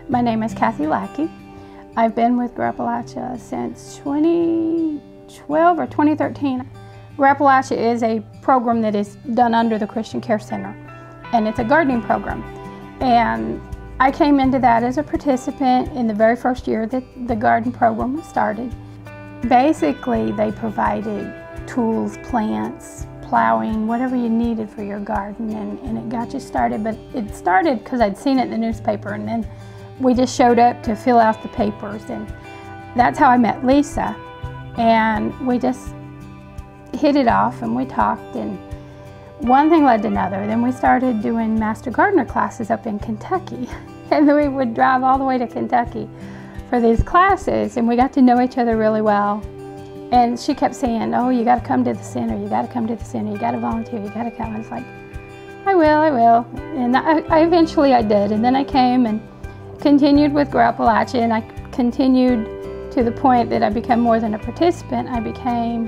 My name is Cathy Lakey. I've been with Grow Appalachia since 2012 or 2013. Grow Appalachia is a program that is done under the Christian Care Center, and it's a gardening program. And I came into that as a participant in the very first year that the garden program was started. Basically, they provided tools, plants, plowing, whatever you needed for your garden, and it got you started. But it started because I'd seen it in the newspaper, and then we just showed up to fill out the papers, and that's how I met Lisa. And we just hit it off, and we talked, and one thing led to another. Then we started doing Master Gardener classes up in Kentucky, and then we would drive all the way to Kentucky for these classes, and we got to know each other really well. And she kept saying, "Oh, you got to come to the center, you got to come to the center, you got to volunteer, you got to come." And it's like, I will. And I eventually did, and then I came and continued with Grow Appalachia, and I continued to the point that I became more than a participant. I became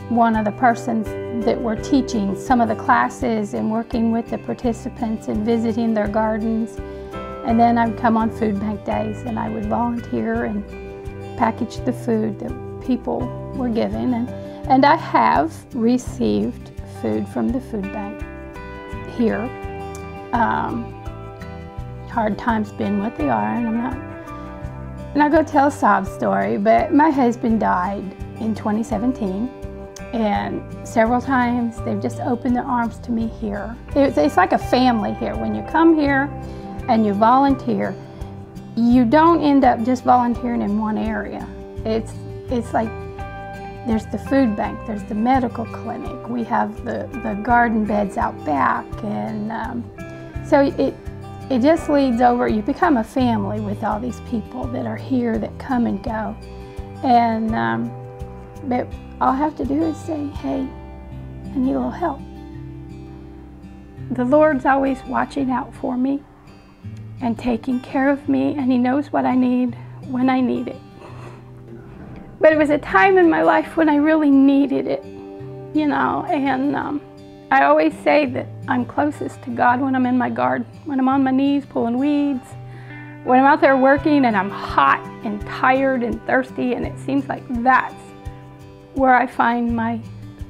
one of the persons that were teaching some of the classes and working with the participants and visiting their gardens. And then I would come on food bank days, and I would volunteer and package the food that people were given. And I have received food from the food bank here. Hard times being what they are, and I'm not going to tell a sob story, but my husband died in 2017, and several times they've just opened their arms to me here. It's like a family here. When you come here and you volunteer, you don't end up just volunteering in one area. It's like there's the food bank, there's the medical clinic, we have the garden beds out back, and so it just leads over. You become a family with all these people that are here that come and go. And but all I have to do is say, "Hey, I need a little help." The Lord's always watching out for me and taking care of me, and He knows what I need when I need it. But it was a time in my life when I really needed it, you know, and I always say that I'm closest to God when I'm in my garden, when I'm on my knees pulling weeds, when I'm out there working and I'm hot and tired and thirsty, and it seems like that's where I find my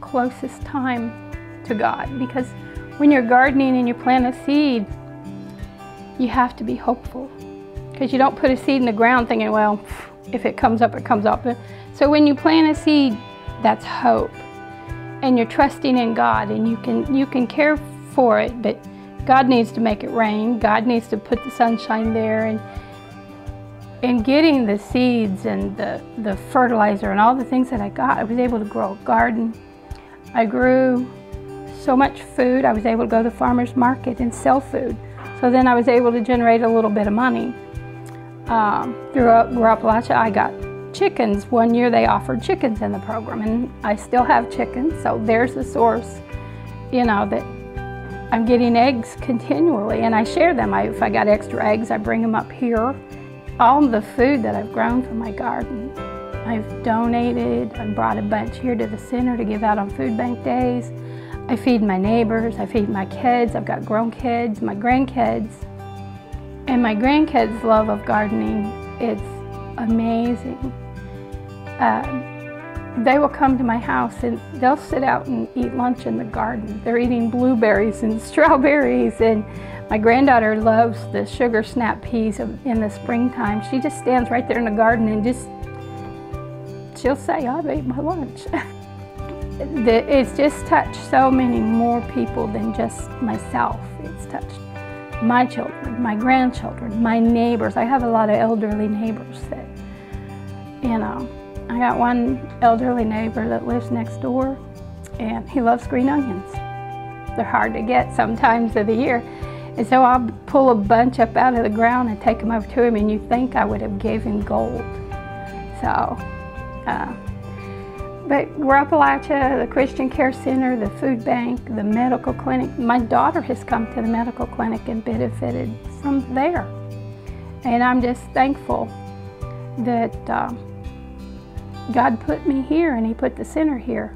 closest time to God. Because when you're gardening and you plant a seed, you have to be hopeful, because you don't put a seed in the ground thinking, well, if it comes up, it comes up. So when you plant a seed, that's hope. And you're trusting in God, and you can care for it, but God needs to make it rain. God needs to put the sunshine there, and getting the seeds and the fertilizer and all the things that I got, I was able to grow a garden. I grew so much food, I was able to go to the farmer's market and sell food. So then I was able to generate a little bit of money. Through Grow Appalachia, I got chickens. One year they offered chickens in the program, and I still have chickens, so there's a source, you know, that I'm getting eggs continually, and I share them. If I got extra eggs, I bring them up here. All the food that I've grown from my garden, I've donated. I brought a bunch here to the center to give out on food bank days. I feed my neighbors, I feed my kids. I've got grown kids, my grandkids, and my grandkids' love of gardening, it's amazing. They will come to my house and they'll sit out and eat lunch in the garden. They're eating blueberries and strawberries, and my granddaughter loves the sugar snap peas in the springtime. She just stands right there in the garden and she'll say, "I've ate my lunch." It's just touched so many more people than just myself. It's touched my children, my grandchildren, my neighbors. I have a lot of elderly neighbors that, you know, I got one elderly neighbor that lives next door, and he loves green onions. They're hard to get sometimes of the year. And so I'll pull a bunch up out of the ground and take them over to him, and you think I would have gave him gold. So, but Grow Appalachia, the Christian Care Center, the food bank, the medical clinic, my daughter has come to the medical clinic and benefited from there. And I'm just thankful that God put me here, and He put the center here.